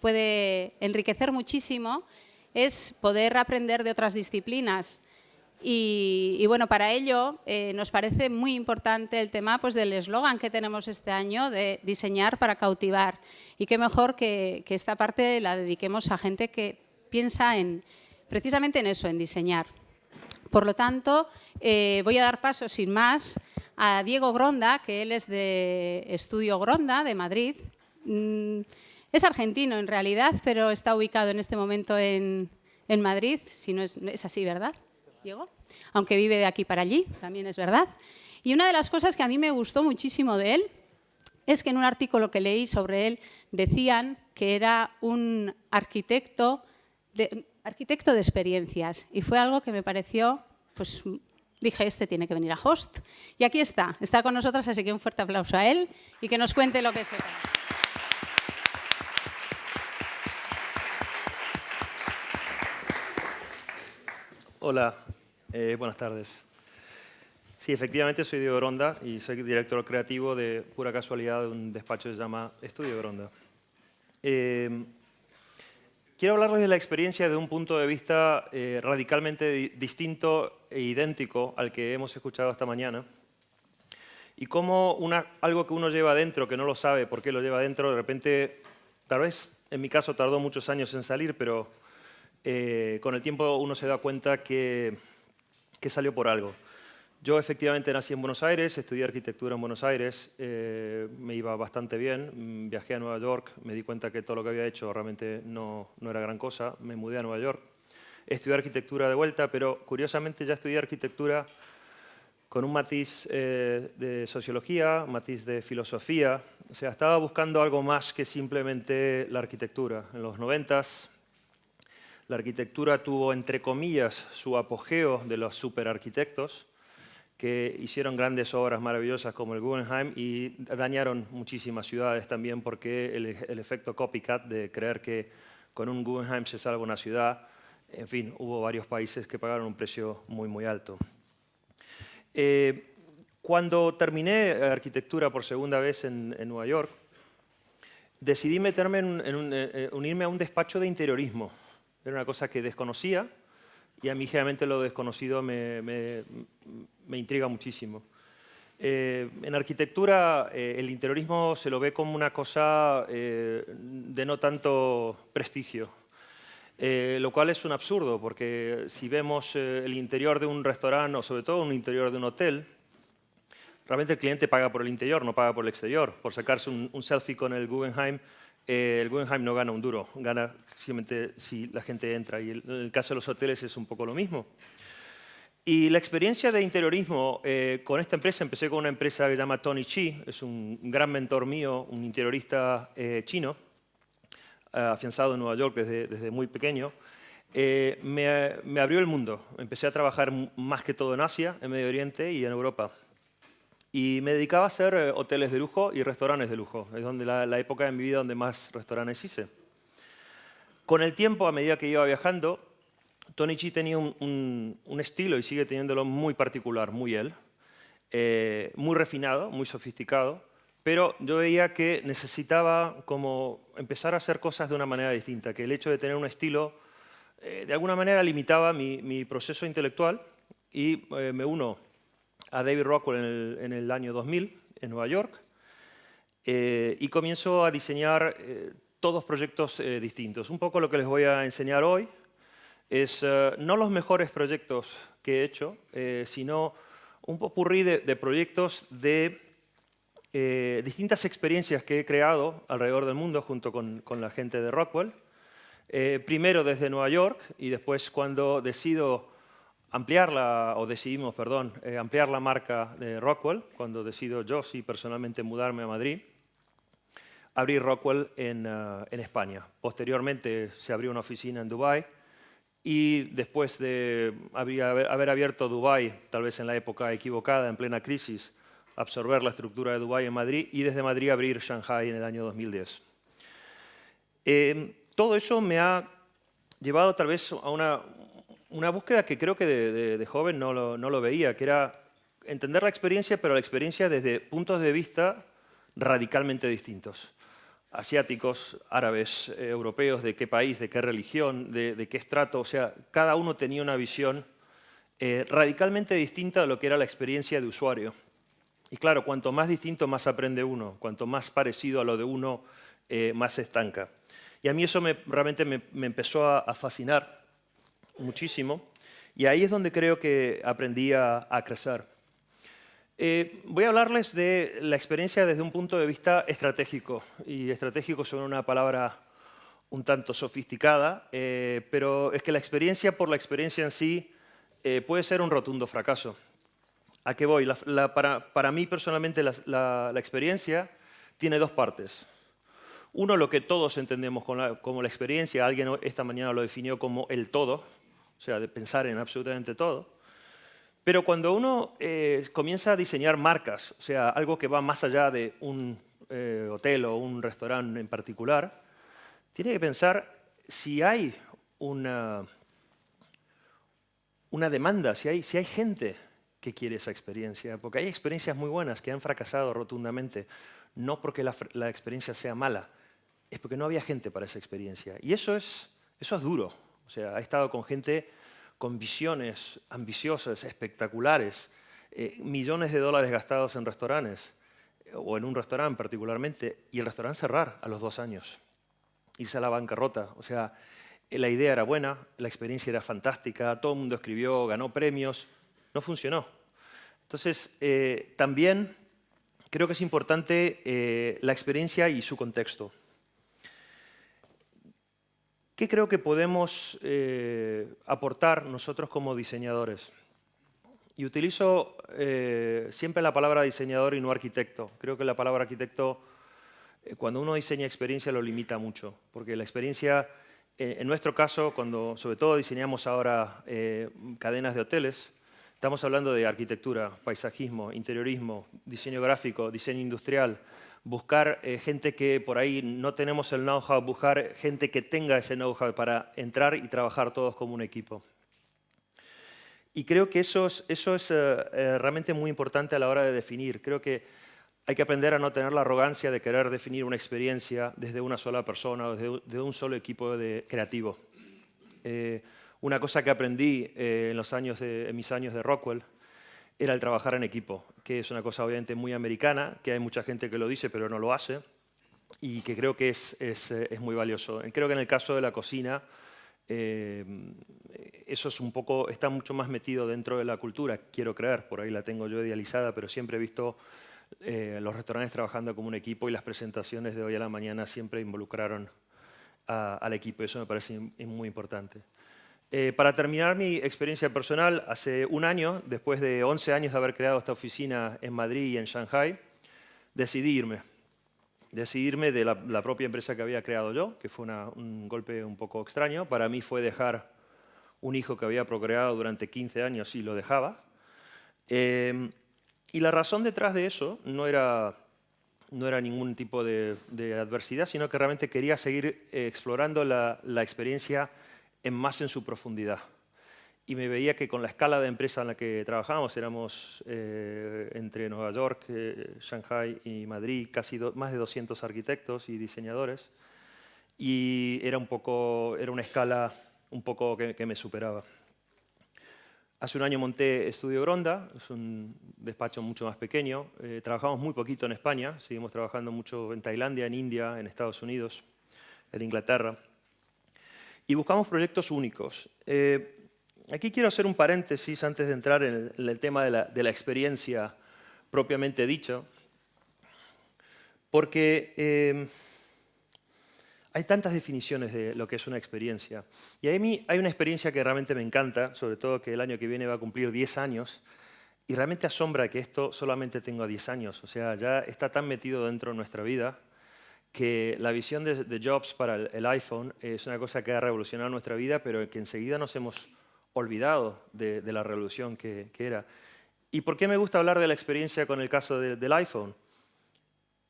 puede enriquecer muchísimo es poder aprender de otras disciplinas. Y bueno, para ello nos parece muy importante el tema pues, del eslogan que tenemos este año de diseñar para cautivar. Y qué mejor que esta parte la dediquemos a gente que piensa precisamente en eso, en diseñar. Por lo tanto, voy a dar paso sin más a Diego Gronda, que él es de Estudio Gronda, de Madrid. Es argentino en realidad, pero está ubicado en este momento en Madrid, si no es así, ¿verdad, Diego? Aunque vive de aquí para allí, también es verdad. Y una de las cosas que a mí me gustó muchísimo de él es que en un artículo que leí sobre él decían que era un arquitecto de experiencias. Y fue algo que me pareció, pues dije, este tiene que venir a Host. Y aquí está con nosotros, así que un fuerte aplauso a él y que nos cuente lo que sepa. Hola, buenas tardes. Sí, efectivamente soy Diego Gronda y soy director creativo de pura casualidad de un despacho que se llama Estudio Gronda. Quiero hablarles de la experiencia de un punto de vista radicalmente distinto e idéntico al que hemos escuchado esta mañana. Y cómo algo que uno lleva adentro, que no lo sabe por qué lo lleva adentro, de repente, tal vez en mi caso tardó muchos años en salir, pero con el tiempo uno se da cuenta que salió por algo. Yo efectivamente nací en Buenos Aires, estudié arquitectura en Buenos Aires, me iba bastante bien, viajé a Nueva York, me di cuenta que todo lo que había hecho realmente no era gran cosa, me mudé a Nueva York, estudié arquitectura de vuelta, pero curiosamente ya estudié arquitectura con un matiz de sociología, matiz de filosofía, o sea, estaba buscando algo más que simplemente la arquitectura. En los 90s, la arquitectura tuvo, entre comillas, su apogeo de los superarquitectos que hicieron grandes obras maravillosas como el Guggenheim y dañaron muchísimas ciudades también porque el efecto copycat de creer que con un Guggenheim se salva una ciudad, en fin, hubo varios países que pagaron un precio muy, muy alto. Cuando terminé arquitectura por segunda vez en Nueva York, decidí meterme unirme a un despacho de interiorismo. Era una cosa que desconocía y a mí generalmente lo desconocido me intriga muchísimo. En arquitectura el interiorismo se lo ve como una cosa de no tanto prestigio, lo cual es un absurdo porque si vemos el interior de un restaurante o sobre todo un interior de un hotel, realmente el cliente paga por el interior, no paga por el exterior. Por sacarse un selfie con el Guggenheim no gana un duro, gana simplemente si la gente entra. Y en el caso de los hoteles es un poco lo mismo. Y la experiencia de interiorismo con esta empresa, empecé con una empresa que se llama Tony Chi, es un gran mentor mío, un interiorista chino, afianzado en Nueva York desde muy pequeño. Me abrió el mundo. Empecé a trabajar más que todo en Asia, en Medio Oriente y en Europa. Y me dedicaba a hacer hoteles de lujo y restaurantes de lujo. Es donde la época de mi vida donde más restaurantes hice. Con el tiempo, a medida que iba viajando, Tony Chi tenía un estilo, y sigue teniéndolo, muy particular, muy él. Muy refinado, muy sofisticado. Pero yo veía que necesitaba como empezar a hacer cosas de una manera distinta. Que el hecho de tener un estilo, de alguna manera, limitaba mi proceso intelectual. Y me uno a David Rockwell en el año 2000, en Nueva York, y comienzo a diseñar todos proyectos distintos. Un poco lo que les voy a enseñar hoy es no los mejores proyectos que he hecho, sino un popurrí de proyectos de distintas experiencias que he creado alrededor del mundo junto con la gente de Rockwell. Primero desde Nueva York y después cuando decidimos ampliar la marca de Rockwell, cuando decido yo sí personalmente mudarme a Madrid, abrir Rockwell en España. Posteriormente se abrió una oficina en Dubái y después de haber abierto Dubái, tal vez en la época equivocada, en plena crisis, absorber la estructura de Dubái en Madrid y desde Madrid abrir Shanghai en el año 2010. Todo eso me ha llevado tal vez a una búsqueda que creo que de joven no lo veía, que era entender la experiencia, pero la experiencia desde puntos de vista radicalmente distintos. asiáticos, árabes, europeos, de qué país, de qué religión, de qué estrato. O sea, cada uno tenía una visión radicalmente distinta de lo que era la experiencia de usuario. Y claro, cuanto más distinto, más aprende uno. Cuanto más parecido a lo de uno, más se estanca. Y a mí eso realmente me empezó a fascinar muchísimo. Y ahí es donde creo que aprendí a crecer. Voy a hablarles de la experiencia desde un punto de vista estratégico. Y estratégico suena una palabra un tanto sofisticada, pero es que la experiencia por la experiencia en sí puede ser un rotundo fracaso. ¿A qué voy? Para mí personalmente la experiencia tiene dos partes. Uno, lo que todos entendemos como la experiencia. Alguien esta mañana lo definió como el todo, o sea, de pensar en absolutamente todo. Pero cuando uno comienza a diseñar marcas, o sea, algo que va más allá de un hotel o un restaurante en particular, tiene que pensar si hay una demanda, si hay gente que quiere esa experiencia. Porque hay experiencias muy buenas que han fracasado rotundamente, no porque la experiencia sea mala, es porque no había gente para esa experiencia. Y eso es duro. O sea, he estado con gente con visiones ambiciosas, espectaculares, millones de dólares gastados en restaurantes, o en un restaurante particularmente, y el restaurante cerrar a los 2 años, irse a la bancarrota. O sea, la idea era buena, la experiencia era fantástica, todo el mundo escribió, ganó premios, no funcionó. Entonces, también creo que es importante la experiencia y su contexto. ¿Qué creo que podemos aportar nosotros como diseñadores? Y utilizo siempre la palabra diseñador y no arquitecto. Creo que la palabra arquitecto, cuando uno diseña experiencia, lo limita mucho. Porque la experiencia, en nuestro caso, cuando sobre todo diseñamos ahora cadenas de hoteles, estamos hablando de arquitectura, paisajismo, interiorismo, diseño gráfico, diseño industrial. Buscar gente que por ahí no tenemos el know-how, buscar gente que tenga ese know-how para entrar y trabajar todos como un equipo. Y creo que eso es realmente muy importante a la hora de definir. Creo que hay que aprender a no tener la arrogancia de querer definir una experiencia desde una sola persona o desde un solo equipo creativo. Una cosa que aprendí en mis años de Rockwell era el trabajar en equipo, que es una cosa obviamente muy americana, que hay mucha gente que lo dice pero no lo hace, y que creo que es muy valioso. Creo que en el caso de la cocina, eso está mucho más metido dentro de la cultura, quiero creer, por ahí la tengo yo idealizada, pero siempre he visto los restaurantes trabajando como un equipo y las presentaciones de hoy a la mañana siempre involucraron al equipo, y eso me parece muy importante. Para terminar mi experiencia personal, hace un año, después de 11 años de haber creado esta oficina en Madrid y en Shanghai, decidí irme. Decidí irme de la propia empresa que había creado yo, que fue un golpe un poco extraño. Para mí fue dejar un hijo que había procreado durante 15 años y lo dejaba. Y la razón detrás de eso no era ningún tipo de adversidad, sino que realmente quería seguir explorando la experiencia más en su profundidad. Y me veía que con la escala de empresa en la que trabajábamos, éramos entre Nueva York, Shanghai y Madrid, más de 200 arquitectos y diseñadores, y era una escala un poco que me superaba. Hace un año monté Estudio Gronda, es un despacho mucho más pequeño. Trabajamos muy poquito en España, seguimos trabajando mucho en Tailandia, en India, en Estados Unidos, en Inglaterra. Y buscamos proyectos únicos. Aquí quiero hacer un paréntesis antes de entrar en el tema de la experiencia propiamente dicho, porque hay tantas definiciones de lo que es una experiencia. Y a mí hay una experiencia que realmente me encanta, sobre todo que el año que viene va a cumplir 10 años, y realmente asombra que esto solamente tenga 10 años. O sea, ya está tan metido dentro de nuestra vida que la visión de Jobs para el iPhone es una cosa que ha revolucionado nuestra vida, pero que enseguida nos hemos olvidado de la revolución que era. ¿Y por qué me gusta hablar de la experiencia con el caso del iPhone?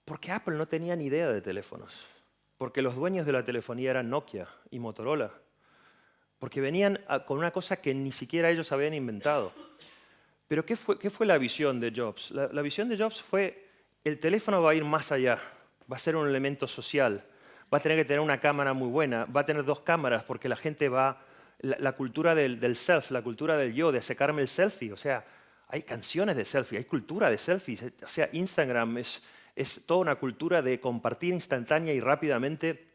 Porque Apple no tenía ni idea de teléfonos. Porque los dueños de la telefonía eran Nokia y Motorola. Porque venían con una cosa que ni siquiera ellos habían inventado. Pero ¿qué fue la visión de Jobs? La visión de Jobs fue: el teléfono va a ir más allá. va a ser un elemento social, va a tener que tener una cámara muy buena, va a tener 2 cámaras porque la gente va... La cultura del self, la cultura del yo, de sacarme el selfie, o sea, hay canciones de selfie, hay cultura de selfies, o sea, Instagram es toda una cultura de compartir instantánea y rápidamente,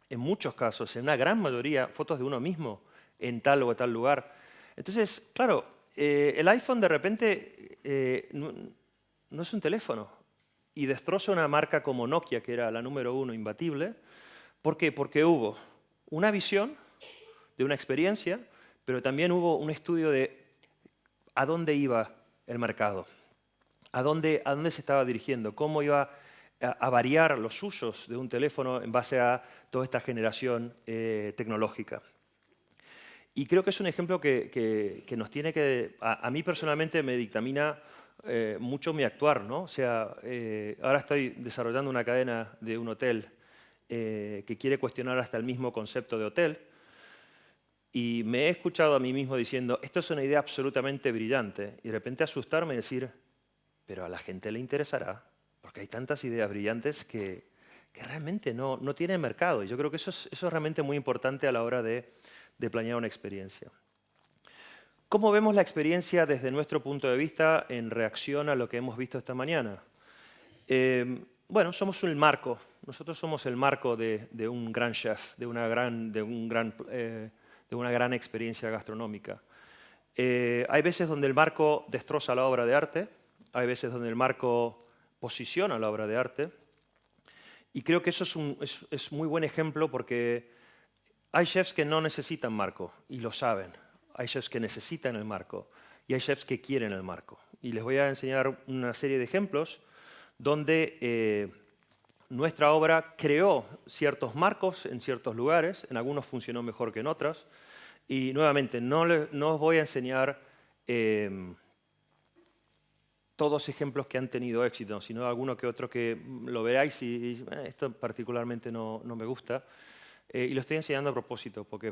en muchos casos, en una gran mayoría, fotos de uno mismo en tal o tal lugar. Entonces, claro, el iPhone de repente no es un teléfono y destroza una marca como Nokia, que era la número 1 imbatible. ¿Por qué? Porque hubo una visión de una experiencia, pero también hubo un estudio de a dónde iba el mercado, a dónde se estaba dirigiendo, cómo iba a variar los usos de un teléfono en base a toda esta generación tecnológica. Y creo que es un ejemplo que nos tiene que... A mí personalmente me dictamina mucho mi actuar, ¿no? O sea, ahora estoy desarrollando una cadena de un hotel que quiere cuestionar hasta el mismo concepto de hotel. Y me he escuchado a mí mismo diciendo, esto es una idea absolutamente brillante. Y de repente asustarme y decir, pero a la gente le interesará, porque hay tantas ideas brillantes que realmente no tienen mercado. Y yo creo que eso es realmente muy importante a la hora de planear una experiencia. ¿Cómo vemos la experiencia desde nuestro punto de vista en reacción a lo que hemos visto esta mañana? Bueno, somos el marco. Nosotros somos el marco de un gran chef, de una gran experiencia gastronómica. Hay veces donde el marco destroza la obra de arte, hay veces donde el marco posiciona la obra de arte, y creo que eso es muy buen ejemplo porque hay chefs que no necesitan marco, y lo saben. Hay chefs que necesitan el marco, y hay chefs que quieren el marco. Y les voy a enseñar una serie de ejemplos donde nuestra obra creó ciertos marcos en ciertos lugares, en algunos funcionó mejor que en otros, y nuevamente no os voy a enseñar todos ejemplos que han tenido éxito, sino alguno que otro que lo veáis y esto particularmente no me gusta. Y lo estoy enseñando a propósito, porque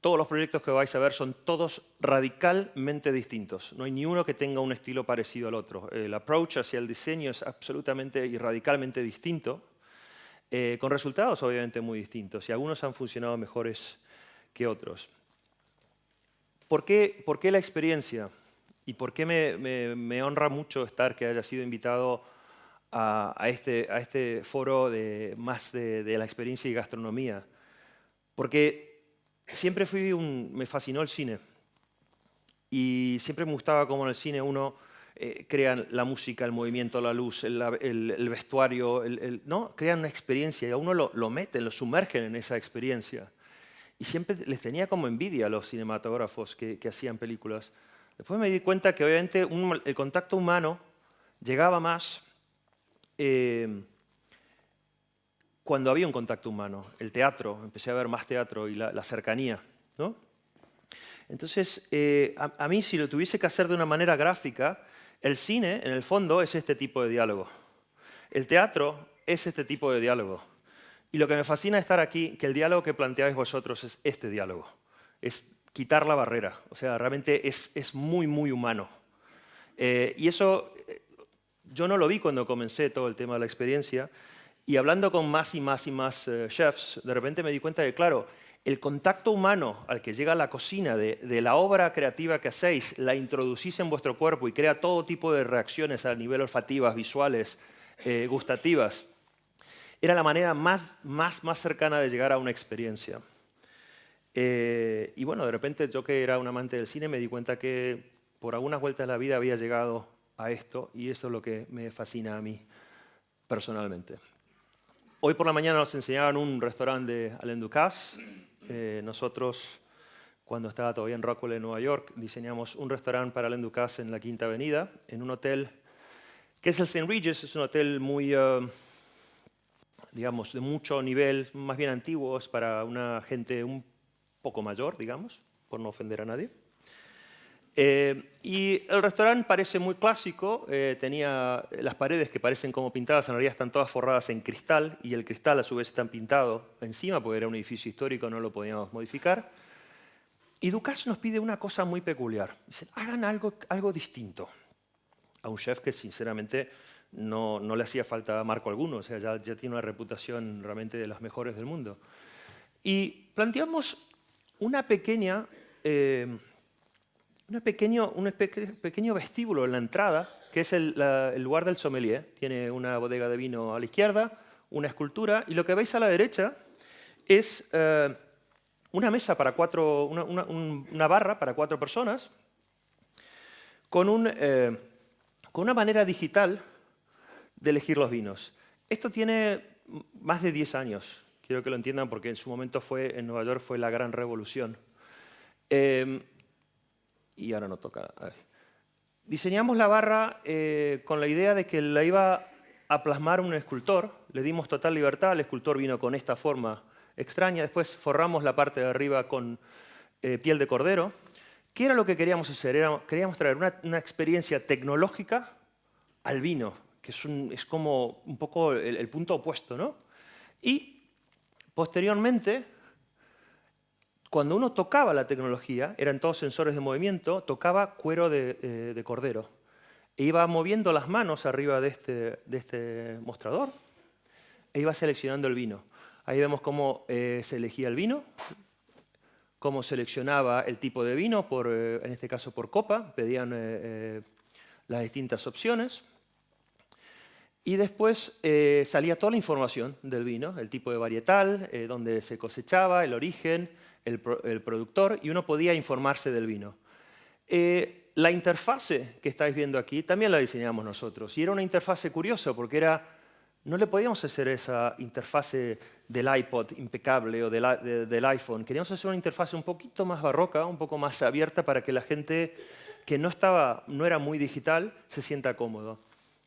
todos los proyectos que vais a ver son todos radicalmente distintos. No hay ni uno que tenga un estilo parecido al otro. El approach hacia el diseño es absolutamente y radicalmente distinto, con resultados obviamente muy distintos, y algunos han funcionado mejores que otros. ¿Por qué la experiencia? ¿Y por qué me honra mucho que haya sido invitado a este foro más de la experiencia y gastronomía? Porque siempre me fascinó el cine y siempre me gustaba cómo en el cine uno crea la música, el movimiento, la luz, el vestuario, ¿no? Crean una experiencia y a uno lo meten, lo sumergen en esa experiencia. Y siempre les tenía como envidia a los cinematógrafos que hacían películas. Después me di cuenta que obviamente el contacto humano llegaba más cuando había un contacto humano. El teatro, empecé a ver más teatro y la cercanía, ¿no? Entonces, a mí si lo tuviese que hacer de una manera gráfica, el cine, en el fondo, es este tipo de diálogo. El teatro es este tipo de diálogo. Y lo que me fascina de estar aquí, que el diálogo que planteáis vosotros es este diálogo. Es quitar la barrera. O sea, realmente es muy, muy humano. Y eso yo no lo vi cuando comencé todo el tema de la experiencia. Y hablando con más y más y más chefs, de repente me di cuenta de, claro, el contacto humano al que llega la cocina de la obra creativa que hacéis, la introducís en vuestro cuerpo y crea todo tipo de reacciones a nivel olfativas, visuales, gustativas, era la manera más cercana de llegar a una experiencia. Y bueno, de repente yo que era un amante del cine me di cuenta que por algunas vueltas de la vida había llegado a esto y eso es lo que me fascina a mí personalmente. Hoy por la mañana nos enseñaban un restaurante de Alain Ducasse. Nosotros, cuando estaba todavía en Rockwell, en Nueva York, diseñamos un restaurante para Alain Ducasse en la Quinta Avenida, en un hotel que es el St. Regis. Es un hotel muy, digamos, de mucho nivel, más bien antiguo, es para una gente un poco mayor, digamos, por no ofender a nadie. Y el restaurante parece muy clásico, tenía las paredes que parecen como pintadas, en realidad están todas forradas en cristal, y el cristal a su vez está pintado encima, porque era un edificio histórico, no lo podíamos modificar. Y Ducasse nos pide una cosa muy peculiar. Dicen, hagan algo distinto. A un chef que sinceramente no le hacía falta marco alguno, o sea, ya tiene una reputación realmente de las mejores del mundo. Y planteamos un pequeño vestíbulo en la entrada, que es el lugar del sommelier. Tiene una bodega de vino a la izquierda, una escultura, y lo que veis a la derecha es una mesa para una barra para 4 personas, con una manera digital de elegir los vinos. Esto tiene más de 10 años, quiero que lo entiendan, porque en su momento en Nueva York fue la gran revolución. Y ahora no toca. Diseñamos la barra con la idea de que la iba a plasmar un escultor. Le dimos total libertad, el escultor vino con esta forma extraña. Después forramos la parte de arriba con piel de cordero. ¿Qué era lo que queríamos hacer? Queríamos traer una experiencia tecnológica al vino, que es como un poco el punto opuesto, ¿no? Y posteriormente, cuando uno tocaba la tecnología, eran todos sensores de movimiento, tocaba cuero de cordero. E iba moviendo las manos arriba de este mostrador e iba seleccionando el vino. Ahí vemos cómo se elegía el vino, cómo seleccionaba el tipo de vino, en este caso por copa, pedían las distintas opciones. Y después salía toda la información del vino, el tipo de varietal, dónde se cosechaba, el origen, el productor, y uno podía informarse del vino. La interfase que estáis viendo aquí también la diseñamos nosotros, y era una interfase curiosa porque no le podíamos hacer esa interfase del iPod impecable o del iPhone. Queríamos hacer una interfase un poquito más barroca, un poco más abierta para que la gente que no era muy digital se sienta cómodo.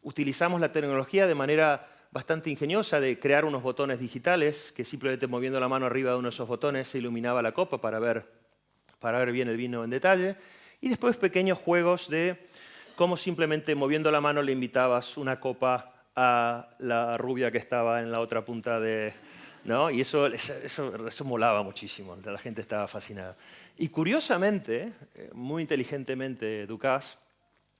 Utilizamos la tecnología de manera bastante ingeniosa de crear unos botones digitales que simplemente moviendo la mano arriba de uno de esos botones se iluminaba la copa para ver bien el vino en detalle. Y después pequeños juegos de cómo simplemente moviendo la mano le invitabas una copa a la rubia que estaba en la otra punta ¿no? Y eso molaba muchísimo, la gente estaba fascinada. Y curiosamente, muy inteligentemente Ducasse,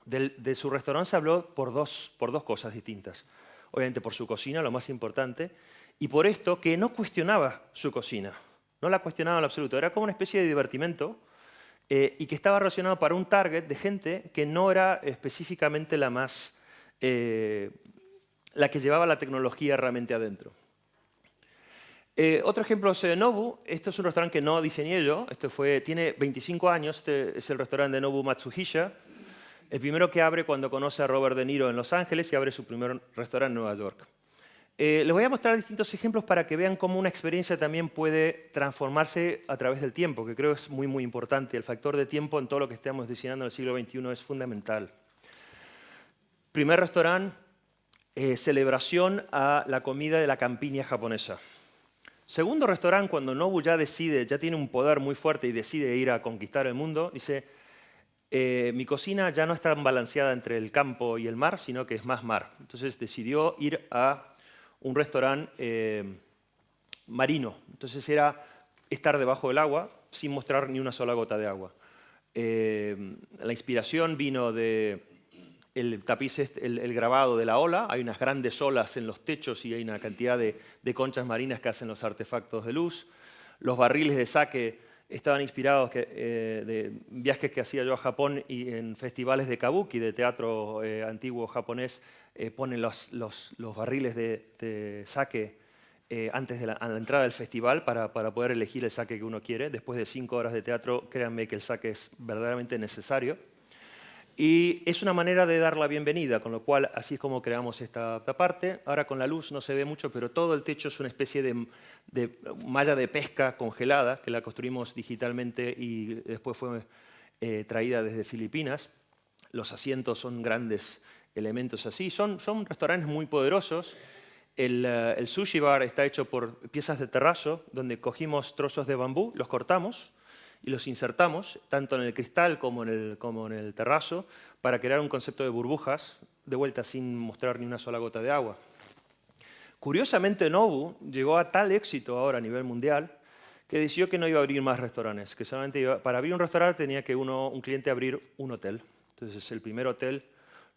de su restaurante se habló por dos cosas distintas. Obviamente por su cocina, lo más importante, y por esto que no cuestionaba su cocina. No la cuestionaba en lo absoluto. Era como una especie de divertimento y que estaba relacionado para un target de gente que no era específicamente la que llevaba la tecnología realmente adentro. Otro ejemplo es Nobu. Este es un restaurante que no diseñé yo. Tiene 25 años. Este es el restaurante de Nobu Matsuhisa. El primero que abre cuando conoce a Robert De Niro en Los Ángeles y abre su primer restaurante en Nueva York. Les voy a mostrar distintos ejemplos para que vean cómo una experiencia también puede transformarse a través del tiempo, que creo es muy, muy importante. El factor de tiempo en todo lo que estamos diseñando en el siglo XXI es fundamental. Primer restaurante, celebración a la comida de la campiña japonesa. Segundo restaurante, cuando Nobu ya tiene un poder muy fuerte y decide ir a conquistar el mundo, dice: mi cocina ya no está balanceada entre el campo y el mar, sino que es más mar. Entonces decidió ir a un restaurante marino. Entonces era estar debajo del agua sin mostrar ni una sola gota de agua. La inspiración vino del tapiz, el grabado de la ola. Hay unas grandes olas en los techos y hay una cantidad de conchas marinas que hacen los artefactos de luz. Los barriles de sake estaban inspirados de viajes que hacía yo a Japón y en festivales de kabuki, de teatro antiguo japonés, ponen los barriles de sake antes de a la entrada del festival para poder elegir el sake que uno quiere. Después de 5 horas de teatro, créanme que el sake es verdaderamente necesario. Y es una manera de dar la bienvenida, con lo cual así es como creamos esta parte. Ahora con la luz no se ve mucho, pero todo el techo es una especie de malla de pesca congelada que la construimos digitalmente y después fue traída desde Filipinas. Los asientos son grandes elementos así. Son restaurantes muy poderosos. El sushi bar está hecho por piezas de terrazo, donde cogimos trozos de bambú, los cortamos y los insertamos tanto en el cristal como en el terrazo para crear un concepto de burbujas, de vuelta sin mostrar ni una sola gota de agua. Curiosamente, Nobu llegó a tal éxito ahora a nivel mundial que decidió que no iba a abrir más restaurantes, que solamente para abrir un restaurante tenía que un cliente abrir un hotel. Entonces el primer hotel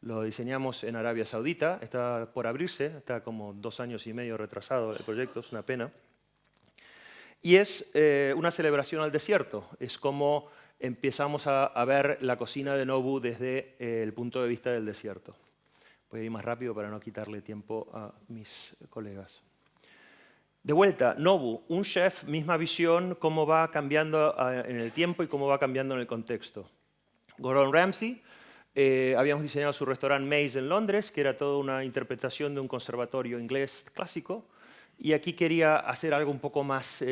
Lo diseñamos en Arabia Saudita, está por abrirse, está como 2 años y medio retrasado el proyecto, es una pena. Y es una celebración al desierto, es como empezamos a ver la cocina de Nobu desde el punto de vista del desierto. Voy a ir más rápido para no quitarle tiempo a mis colegas. De vuelta, Nobu, un chef, misma visión, cómo va cambiando en el tiempo y cómo va cambiando en el contexto. Gordon Ramsay, habíamos diseñado su restaurante Maze en Londres, que era toda una interpretación de un conservatorio inglés clásico, y aquí quería hacer algo un poco más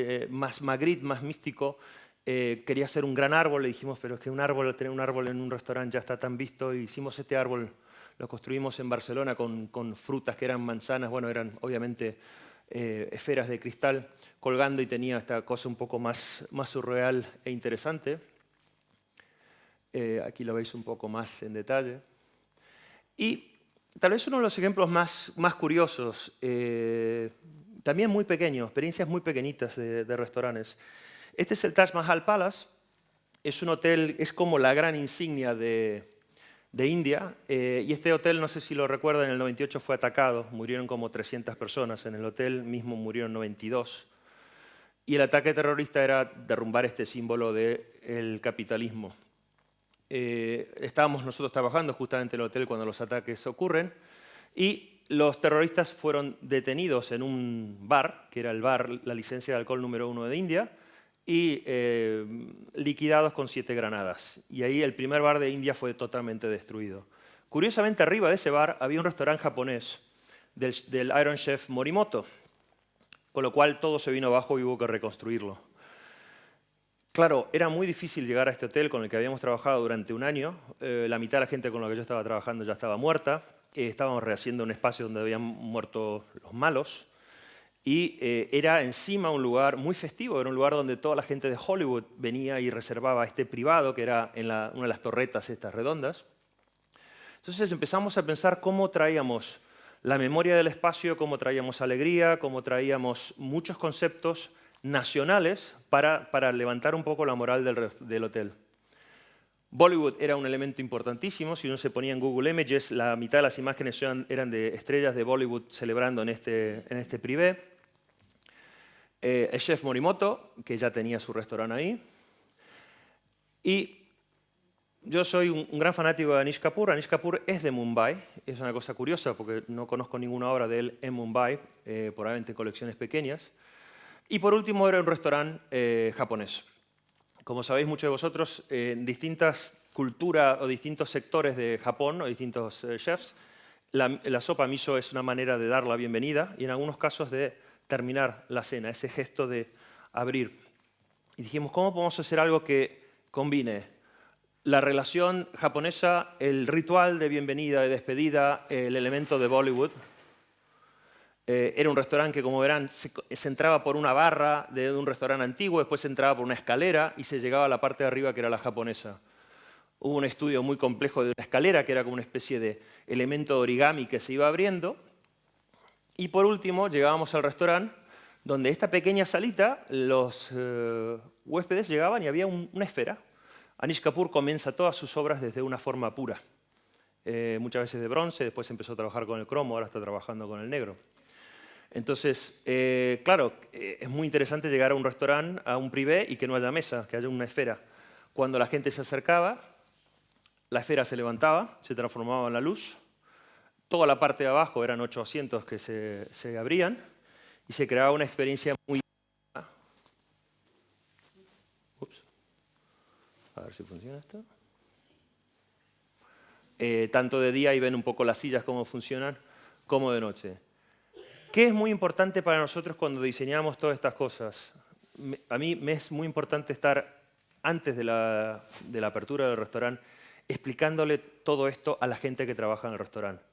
Magritte, más místico. Quería hacer un gran árbol, le dijimos, pero es que tener un árbol en un restaurante ya está tan visto, y hicimos este árbol, lo construimos en Barcelona con frutas que eran manzanas, bueno, eran obviamente esferas de cristal colgando, y tenía esta cosa un poco más surreal e interesante. Aquí lo veis un poco más en detalle. Y tal vez uno de los ejemplos más curiosos, también muy pequeño, experiencias muy pequeñitas de restaurantes. Este es el Taj Mahal Palace, es un hotel, es como la gran insignia de India, y este hotel, no sé si lo recuerdan, en el 98 fue atacado, murieron como 300 personas, en el hotel mismo murieron 92, y el ataque terrorista era derrumbar este símbolo del capitalismo. Estábamos nosotros trabajando justamente en el hotel cuando los ataques ocurren, y los terroristas fueron detenidos en un bar, que era el bar, la licencia de alcohol número 1 de India, y liquidados con 7 granadas. Y ahí el primer bar de India fue totalmente destruido. Curiosamente, arriba de ese bar había un restaurante japonés del Iron Chef Morimoto, con lo cual todo se vino abajo y hubo que reconstruirlo. Claro, era muy difícil llegar a este hotel con el que habíamos trabajado durante un año. La mitad de la gente con la que yo estaba trabajando ya estaba muerta. Estábamos rehaciendo un espacio donde habían muerto los malos. Y era encima un lugar muy festivo, era un lugar donde toda la gente de Hollywood venía y reservaba este privado, que era en una de las torretas estas redondas. Entonces empezamos a pensar cómo traíamos la memoria del espacio, cómo traíamos alegría, cómo traíamos muchos conceptos nacionales para levantar un poco la moral del hotel. Bollywood era un elemento importantísimo. Si uno se ponía en Google Images, la mitad de las imágenes eran de estrellas de Bollywood celebrando en este privé. El chef Morimoto, que ya tenía su restaurante ahí. Y yo soy un gran fanático de Anish Kapoor. Anish Kapoor es de Mumbai. Es una cosa curiosa porque no conozco ninguna obra de él en Mumbai, probablemente colecciones pequeñas. Y por último era un restaurante japonés. Como sabéis muchos de vosotros, en distintas culturas o distintos sectores de Japón o distintos chefs, la sopa miso es una manera de dar la bienvenida y en algunos casos de terminar la cena, ese gesto de abrir. Y dijimos, ¿cómo podemos hacer algo que combine la relación japonesa, el ritual de bienvenida, de despedida, el elemento de Bollywood? Era un restaurante que, como verán, se entraba por una barra de un restaurante antiguo, después se entraba por una escalera y se llegaba a la parte de arriba, que era la japonesa. Hubo un estudio muy complejo de una escalera, que era como una especie de elemento de origami que se iba abriendo. Y por último, llegábamos al restaurante, donde esta pequeña salita, los huéspedes llegaban y había una esfera. Anish Kapoor comienza todas sus obras desde una forma pura. Muchas veces de bronce, después empezó a trabajar con el cromo, ahora está trabajando con el negro. Entonces, claro, es muy interesante llegar a un restaurante, a un privé, y que no haya mesa, que haya una esfera. Cuando la gente se acercaba, la esfera se levantaba, se transformaba en la luz. Toda la parte de abajo eran 8 asientos que se abrían y se creaba una experiencia muy... Ups. A ver si funciona esto. Tanto de día, y ven un poco las sillas cómo funcionan, como de noche. ¿Qué es muy importante para nosotros cuando diseñamos todas estas cosas? A mí me es muy importante estar antes de la apertura del restaurante explicándole todo esto a la gente que trabaja en el restaurante.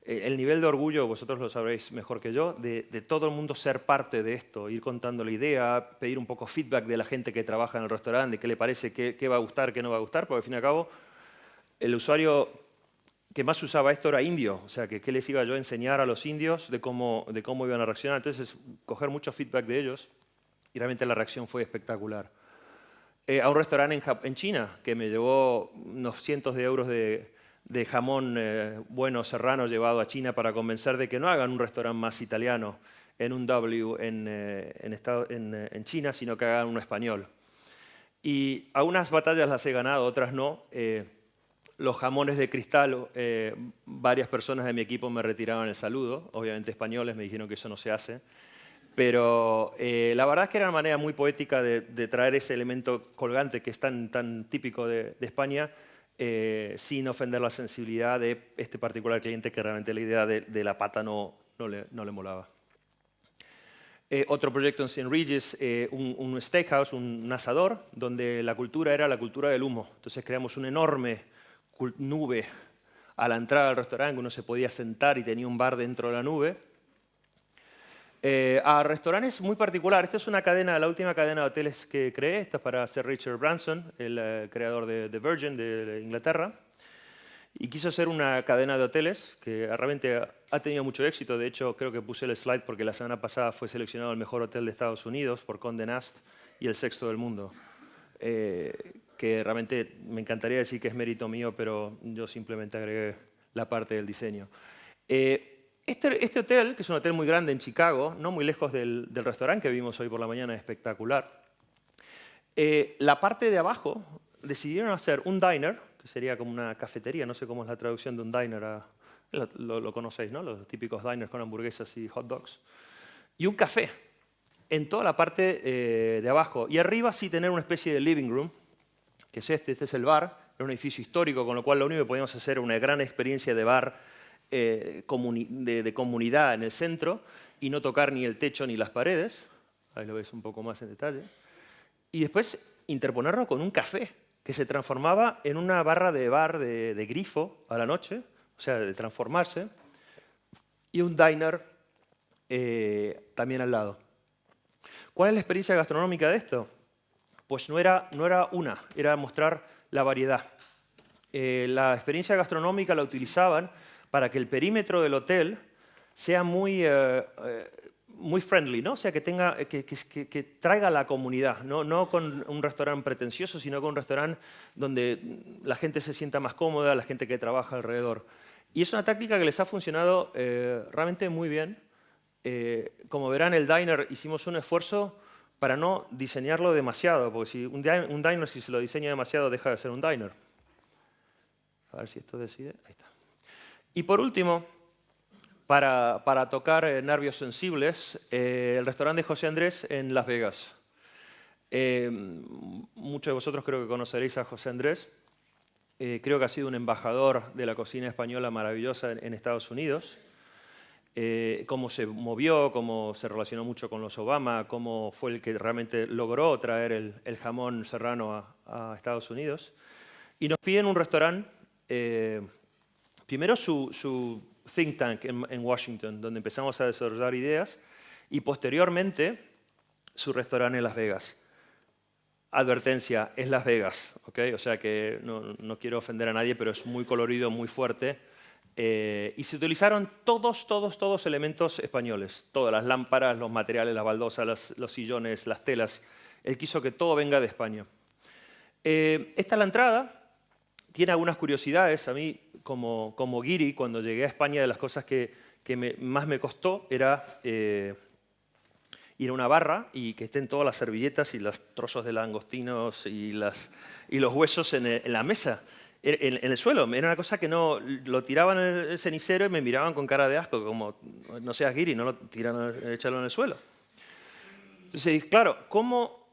El nivel de orgullo, vosotros lo sabréis mejor que yo, de todo el mundo ser parte de esto, ir contando la idea, pedir un poco feedback de la gente que trabaja en el restaurante, de qué le parece, qué va a gustar, qué no va a gustar, porque al fin y al cabo el usuario que más usaba esto era indio, o sea, qué les iba yo a enseñar a los indios de cómo iban a reaccionar. Entonces, coger mucho feedback de ellos, y realmente la reacción fue espectacular. A un restaurante en China, que me llevó unos cientos de euros de de jamón bueno serrano llevado a China para convencer de que no hagan un restaurante más italiano en un W en China, sino que hagan uno español. Y algunas batallas las he ganado, otras no. Los jamones de cristal, varias personas de mi equipo me retiraron el saludo, obviamente españoles, me dijeron que eso no se hace. Pero la verdad es que era una manera muy poética de traer ese elemento colgante que es tan típico de España, sin ofender la sensibilidad de este particular cliente que realmente la idea de la pata no le molaba. Otro proyecto en St. Regis, un steakhouse, un asador, donde la cultura era la cultura del humo. Entonces creamos una enorme nube a la entrada del restaurante, uno se podía sentar y tenía un bar dentro de la nube. A restaurantes muy particulares. Esta es una cadena, la última cadena de hoteles que creé. Esta es para Sir Richard Branson, el creador de Virgin de Inglaterra. Y quiso hacer una cadena de hoteles que realmente ha tenido mucho éxito. De hecho, creo que puse el slide porque la semana pasada fue seleccionado el mejor hotel de Estados Unidos por Condé Nast y el sexto del mundo. Que realmente me encantaría decir que es mérito mío, pero yo simplemente agregué la parte del diseño. Este hotel, que es un hotel muy grande en Chicago, no muy lejos del restaurante que vimos hoy por la mañana, espectacular. La parte de abajo decidieron hacer un diner, que sería como una cafetería, no sé cómo es la traducción de un diner, lo conocéis, ¿no? Los típicos diners con hamburguesas y hot dogs. Y un café en toda la parte de abajo. Y arriba sí tener una especie de living room, que es este es el bar, era un edificio histórico, con lo cual lo único que podíamos hacer era una gran experiencia de bar de comunidad en el centro y no tocar ni el techo ni las paredes. Ahí lo veis un poco más en detalle. Y después interponerlo con un café que se transformaba en una barra de bar de grifo a la noche, o sea, de transformarse, y un diner también al lado. ¿Cuál es la experiencia gastronómica de esto? Pues no era una, era mostrar la variedad. La experiencia gastronómica la utilizaban para que el perímetro del hotel sea muy friendly, ¿no? O sea, que traiga a la comunidad, no con un restaurante pretencioso, sino con un restaurante donde la gente se sienta más cómoda, la gente que trabaja alrededor. Y es una táctica que les ha funcionado realmente muy bien. Como verán, el diner hicimos un esfuerzo para no diseñarlo demasiado, porque si un diner si se lo diseña demasiado deja de ser un diner. A ver si esto decide. Ahí está. Y por último, para tocar nervios sensibles, el restaurante de José Andrés en Las Vegas. Muchos de vosotros creo que conoceréis a José Andrés. Creo que ha sido un embajador de la cocina española maravillosa en Estados Unidos. Cómo se movió, cómo se relacionó mucho con los Obama, cómo fue el que realmente logró traer el jamón serrano a Estados Unidos. Y nos piden un restaurante, primero su think tank en Washington, donde empezamos a desarrollar ideas, y posteriormente su restaurante en Las Vegas. Advertencia, es Las Vegas, ¿ok? O sea que no quiero ofender a nadie, pero es muy colorido, muy fuerte. Y se utilizaron todos elementos españoles, todas las lámparas, los materiales, las baldosas, los sillones, las telas. Él quiso que todo venga de España. Esta es la entrada. Tiene algunas curiosidades. A mí, como guiri, cuando llegué a España, de las cosas que más me costó era ir a una barra y que estén todas las servilletas y los trozos de langostinos y los huesos en la mesa. En el suelo, era una cosa que no lo tiraban en el cenicero y me miraban con cara de asco, como no seas guiri, no lo tiran, échalo en el suelo. Entonces, claro, ¿cómo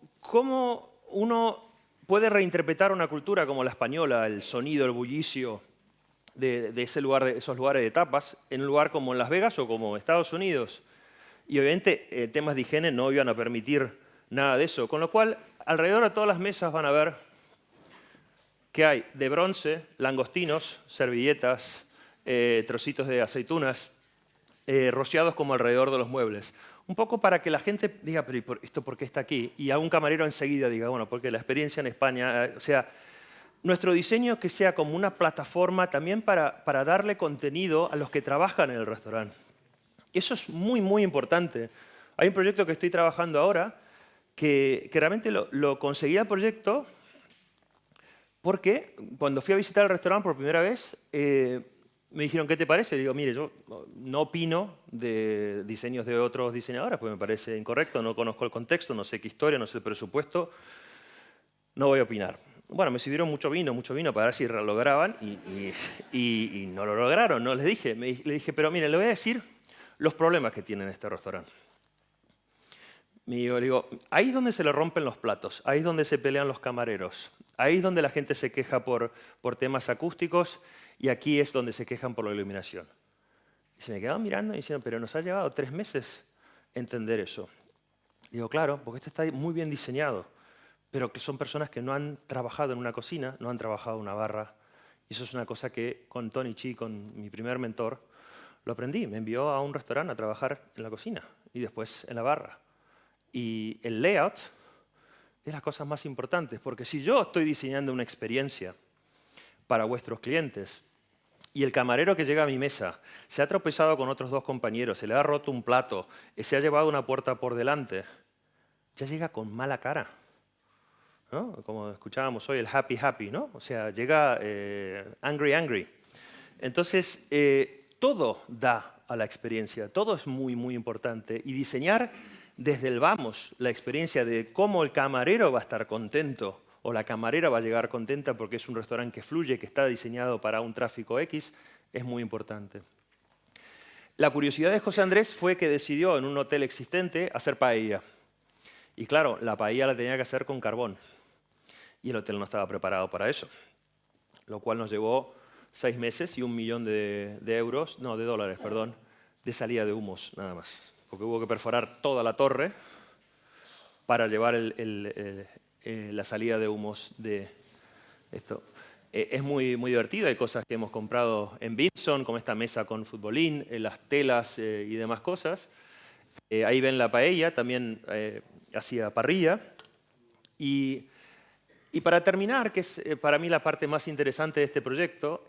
uno puede reinterpretar una cultura como la española, el sonido, el bullicio de esos lugares de tapas, en un lugar como en Las Vegas o como Estados Unidos? Y obviamente temas de higiene no iban a permitir nada de eso, con lo cual alrededor de todas las mesas van a ver que hay de bronce, langostinos, servilletas, trocitos de aceitunas, rociados como alrededor de los muebles. Un poco para que la gente diga, pero ¿esto por qué está aquí? Y a un camarero enseguida diga, bueno, porque la experiencia en España, o sea, nuestro diseño que sea como una plataforma también para darle contenido a los que trabajan en el restaurante. Eso es muy importante. Hay un proyecto que estoy trabajando ahora que realmente lo conseguí el proyecto Porque cuando fui a visitar el restaurante por primera vez, me dijeron, ¿qué te parece? Y digo, mire, yo no opino de diseños de otros diseñadores, porque me parece incorrecto, no conozco el contexto, no sé qué historia, no sé el presupuesto, no voy a opinar. Bueno, me sirvieron mucho vino para ver si lo lograban y no lo lograron, no les dije. Le dije, pero mire, le voy a decir los problemas que tienen este restaurante. Le digo, ahí es donde se le rompen los platos, ahí es donde se pelean los camareros, ahí es donde la gente se queja por temas acústicos y aquí es donde se quejan por la iluminación. Y se me quedaban mirando y diciendo, pero nos ha llevado 3 meses entender eso. Digo, claro, porque esto está muy bien diseñado, pero que son personas que no han trabajado en una cocina, no han trabajado en una barra. Y eso es una cosa que con Tony Chi, con mi primer mentor, lo aprendí. Me envió a un restaurante a trabajar en la cocina y después en la barra. Y el layout es las cosas más importantes, porque si yo estoy diseñando una experiencia para vuestros clientes y el camarero que llega a mi mesa se ha tropezado con otros 2 compañeros, se le ha roto un plato, se ha llevado una puerta por delante, ya llega con mala cara, ¿no? Como escuchábamos hoy, el happy happy, ¿no? O sea, llega angry angry. Entonces, todo da a la experiencia, todo es muy, muy importante. Y diseñar desde el vamos la experiencia de cómo el camarero va a estar contento o la camarera va a llegar contenta porque es un restaurante que fluye, que está diseñado para un tráfico X, es muy importante. La curiosidad de José Andrés fue que decidió en un hotel existente hacer paella. Y claro, la paella la tenía que hacer con carbón. Y el hotel no estaba preparado para eso. Lo cual nos llevó 6 meses y $1 millón de dólares, de salida de humos, nada más. Porque hubo que perforar toda la torre para llevar la salida de humos de esto. Es muy, muy divertido, hay cosas que hemos comprado en Vinson, como esta mesa con futbolín, las telas y demás cosas. Ahí ven la paella, también hacía parrilla. Y para terminar, que es para mí la parte más interesante de este proyecto,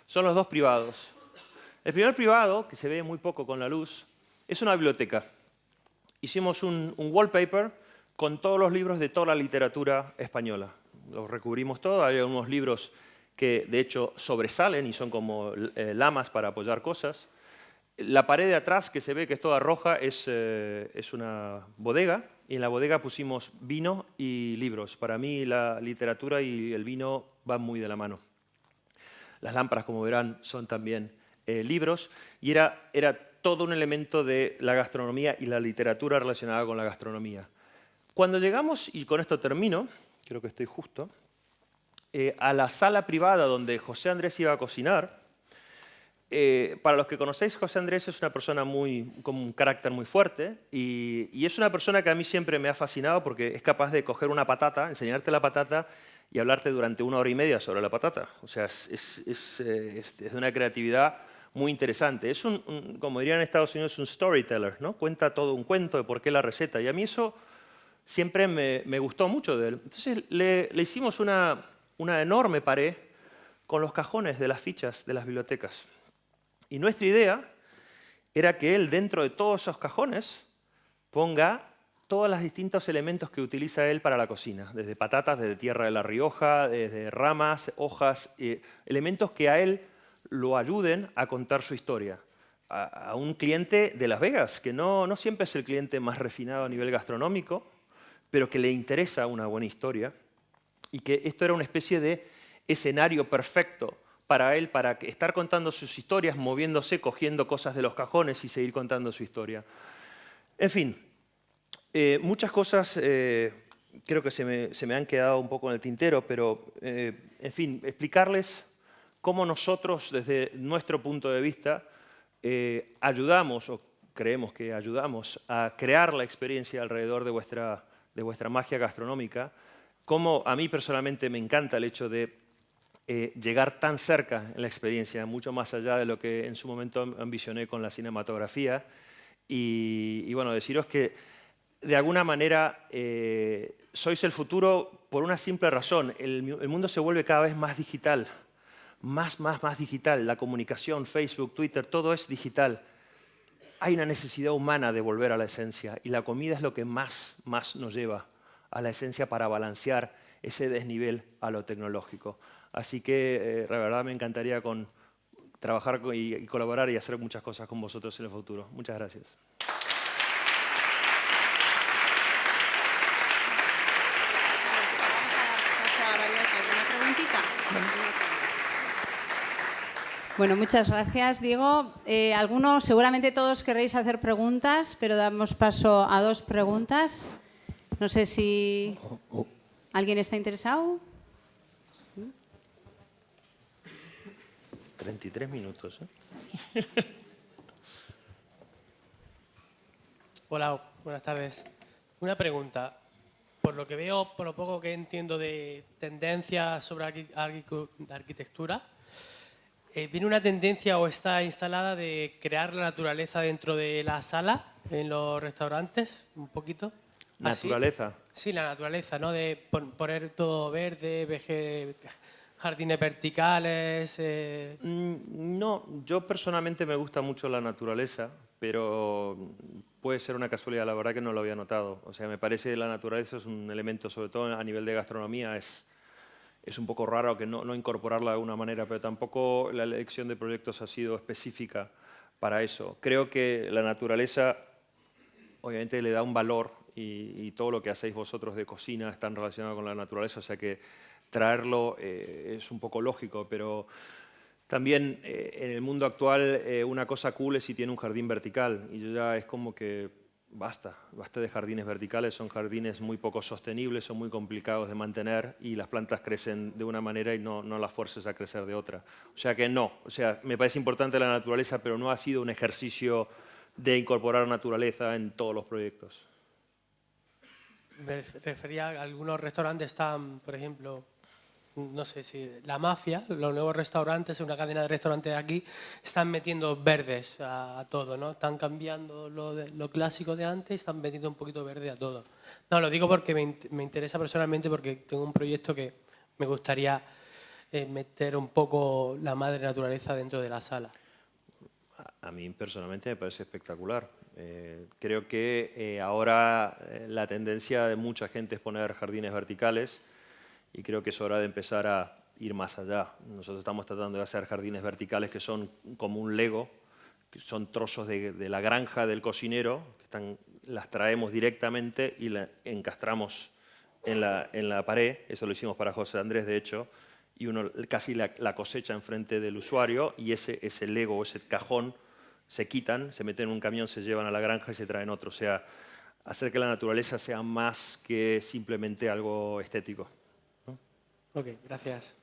son los 2 privados. El primer privado, que se ve muy poco con la luz, es una biblioteca. Hicimos un wallpaper con todos los libros de toda la literatura española. Los recubrimos todo, hay unos libros que de hecho sobresalen y son como lamas para apoyar cosas. La pared de atrás, que se ve que es toda roja, es una bodega, y en la bodega pusimos vino y libros. Para mí la literatura y el vino van muy de la mano. Las lámparas, como verán, son también libros, y era todo un elemento de la gastronomía y la literatura relacionada con la gastronomía. Cuando llegamos, y con esto termino, creo que estoy justo, a la sala privada donde José Andrés iba a cocinar, para los que conocéis, José Andrés es una persona con un carácter muy fuerte y es una persona que a mí siempre me ha fascinado porque es capaz de coger una patata, enseñarte la patata y hablarte durante 1 hora y media sobre la patata. O sea, es de una creatividad muy interesante. Es como dirían en Estados Unidos, un storyteller, ¿no? Cuenta todo un cuento de por qué la receta. Y a mí eso siempre me gustó mucho de él. Entonces le hicimos una enorme pared con los cajones de las fichas de las bibliotecas. Y nuestra idea era que él, dentro de todos esos cajones, ponga todos los distintos elementos que utiliza él para la cocina, desde patatas, desde tierra de La Rioja, desde ramas, hojas, elementos que a él lo ayuden a contar su historia. A un cliente de Las Vegas, que no siempre es el cliente más refinado a nivel gastronómico, pero que le interesa una buena historia, y que esto era una especie de escenario perfecto para él, para estar contando sus historias, moviéndose, cogiendo cosas de los cajones y seguir contando su historia. En fin, muchas cosas creo que se me han quedado un poco en el tintero, pero en fin, explicarles cómo nosotros, desde nuestro punto de vista, ayudamos, o creemos que ayudamos, a crear la experiencia alrededor de vuestra magia gastronómica. Cómo a mí personalmente me encanta el hecho de llegar tan cerca en la experiencia, mucho más allá de lo que en su momento ambicioné con la cinematografía. Y bueno, deciros que de alguna manera sois el futuro por una simple razón. El mundo se vuelve cada vez más digital, más digital. La comunicación, Facebook, Twitter, todo es digital. Hay una necesidad humana de volver a la esencia y la comida es lo que más nos lleva a la esencia para balancear ese desnivel a lo tecnológico. Así que la verdad me encantaría trabajar y colaborar y hacer muchas cosas con vosotros en el futuro. Muchas gracias. ¿Alguna preguntita? Bueno, muchas gracias, Diego. Algunos, seguramente todos querréis hacer preguntas, pero damos paso a 2 preguntas. No sé si alguien está interesado. 33 minutos. Hola, buenas tardes. Una pregunta. Por lo que veo, por lo poco que entiendo de tendencias sobre arquitectura, ¿viene una tendencia o está instalada de crear la naturaleza dentro de la sala, en los restaurantes, un poquito? ¿Naturaleza? Sí, la naturaleza, ¿no? De poner todo verde, jardines verticales. No, yo personalmente me gusta mucho la naturaleza, pero puede ser una casualidad, la verdad que no lo había notado. O sea, me parece que la naturaleza es un elemento, sobre todo a nivel de gastronomía, es un poco raro que no incorporarla de alguna manera, pero tampoco la elección de proyectos ha sido específica para eso. Creo que la naturaleza obviamente le da un valor y todo lo que hacéis vosotros de cocina está relacionado con la naturaleza, o sea que traerlo es un poco lógico, pero también en el mundo actual una cosa cool es si tiene un jardín vertical y yo ya es como que basta de jardines verticales, son jardines muy poco sostenibles, son muy complicados de mantener y las plantas crecen de una manera y no las fuerces a crecer de otra. O sea que no, o sea, me parece importante la naturaleza, pero no ha sido un ejercicio de incorporar naturaleza en todos los proyectos. Me refería a algunos restaurantes están, por ejemplo, no sé si la Mafia, los nuevos restaurantes, una cadena de restaurantes aquí, están metiendo verdes a todo, ¿no? Están cambiando lo clásico de antes y están metiendo un poquito verde a todo. No, lo digo porque me interesa personalmente porque tengo un proyecto que me gustaría meter un poco la madre naturaleza dentro de la sala. A mí personalmente me parece espectacular. Creo que ahora la tendencia de mucha gente es poner jardines verticales y creo que es hora de empezar a ir más allá. Nosotros estamos tratando de hacer jardines verticales que son como un Lego, que son trozos de la granja del cocinero, las traemos directamente y las encastramos en la pared. Eso lo hicimos para José Andrés, de hecho, y uno casi la cosecha enfrente del usuario y ese Lego, ese cajón, se quitan, se meten en un camión, se llevan a la granja y se traen otro. O sea, hacer que la naturaleza sea más que simplemente algo estético. ¿No? Ok, gracias.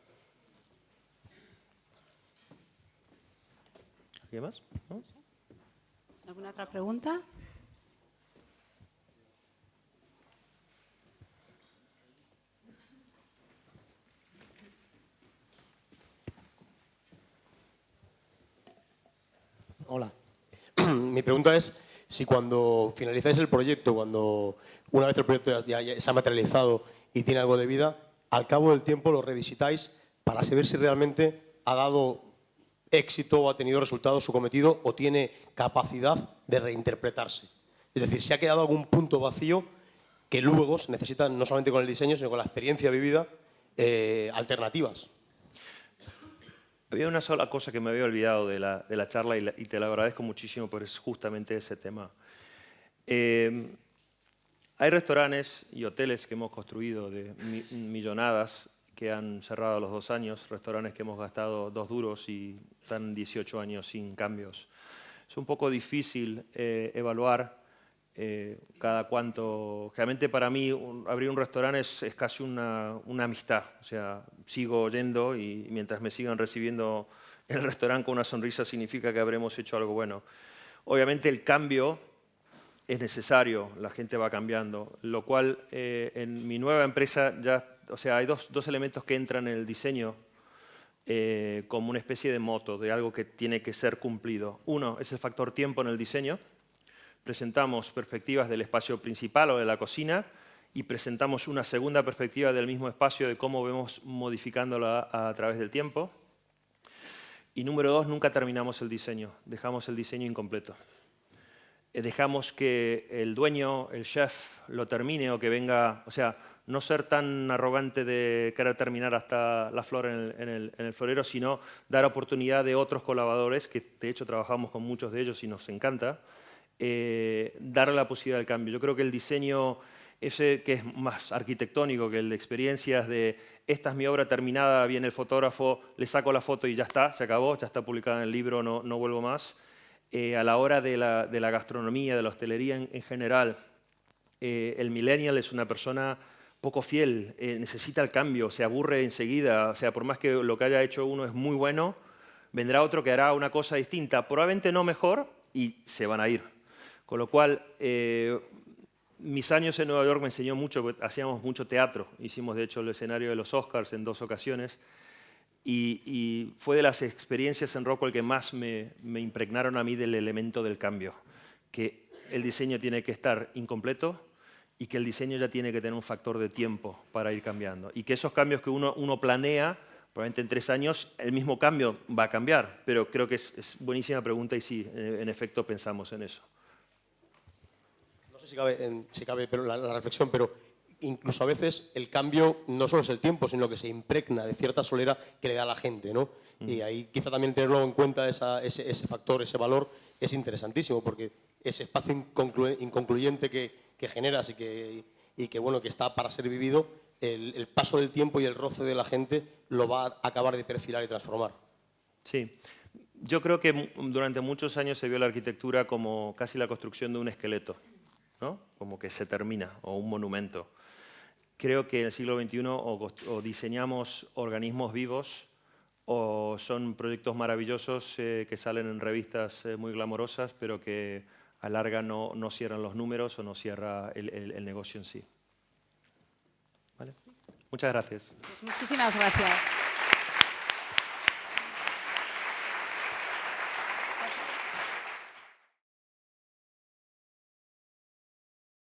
¿Alguien más? ¿No? ¿Alguna otra pregunta? Hola. Mi pregunta es si cuando finalizáis el proyecto, una vez el proyecto ya se ha materializado y tiene algo de vida, al cabo del tiempo lo revisitáis para saber si realmente ha dado éxito o ha tenido resultados su cometido o tiene capacidad de reinterpretarse. Es decir, si ha quedado algún punto vacío que luego se necesitan, no solamente con el diseño, sino con la experiencia vivida, alternativas. Había una sola cosa que me había olvidado de la charla y te la agradezco muchísimo, pero es justamente ese tema. Hay restaurantes y hoteles que hemos construido de millonadas que han cerrado a los 2 años, restaurantes que hemos gastado 2 duros y están 18 años sin cambios. Es un poco difícil evaluar cada cuánto. Realmente para mí abrir un restaurante es casi una amistad. O sea, sigo yendo y mientras me sigan recibiendo en el restaurante con una sonrisa significa que habremos hecho algo bueno. Obviamente el cambio es necesario, la gente va cambiando, lo cual en mi nueva empresa ya, o sea, hay dos elementos que entran en el diseño como una especie de moto, de algo que tiene que ser cumplido. Uno es el factor tiempo en el diseño. Presentamos perspectivas del espacio principal o de la cocina y presentamos una segunda perspectiva del mismo espacio de cómo vemos modificándola a través del tiempo. Y número 2, nunca terminamos el diseño, dejamos el diseño incompleto. Dejamos que el dueño, el chef, lo termine o que venga, o sea, no ser tan arrogante de querer terminar hasta la flor en el florero, sino dar oportunidad de otros colaboradores, que de hecho trabajamos con muchos de ellos y nos encanta, darle la posibilidad del cambio. Yo creo que el diseño ese que es más arquitectónico que el de experiencias de esta es mi obra terminada, viene el fotógrafo, le saco la foto y ya está, se acabó, ya está publicada en el libro, no vuelvo más. A la hora de la gastronomía, de la hostelería en general, el millennial es una persona poco fiel, necesita el cambio, se aburre enseguida, o sea, por más que lo que haya hecho uno es muy bueno, vendrá otro que hará una cosa distinta, probablemente no mejor, y se van a ir. Con lo cual, mis años en Nueva York me enseñó mucho, porque hacíamos mucho teatro, hicimos de hecho el escenario de los Oscars en 2 ocasiones, y fue de las experiencias en Rockwell que más me impregnaron a mí del elemento del cambio, que el diseño tiene que estar incompleto y que el diseño ya tiene que tener un factor de tiempo para ir cambiando, y que esos cambios que uno planea, probablemente en 3 años el mismo cambio va a cambiar, pero creo que es buenísima pregunta y sí, en efecto pensamos en eso. No sé si cabe pero la reflexión, pero incluso a veces el cambio no solo es el tiempo, sino que se impregna de cierta solera que le da a la gente, ¿no? Y ahí quizá también tenerlo en cuenta, ese factor, ese valor, es interesantísimo, porque ese espacio inconcluyente que generas y que, bueno, que está para ser vivido, el paso del tiempo y el roce de la gente lo va a acabar de perfilar y transformar. Sí. Yo creo que durante muchos años se vio la arquitectura como casi la construcción de un esqueleto, ¿no? Como que se termina, o un monumento. Creo que en el siglo XXI o diseñamos organismos vivos o son proyectos maravillosos que salen en revistas muy glamorosas, pero que a larga no cierran los números o no cierra el negocio en sí. ¿Vale? Muchas gracias. Pues muchísimas gracias.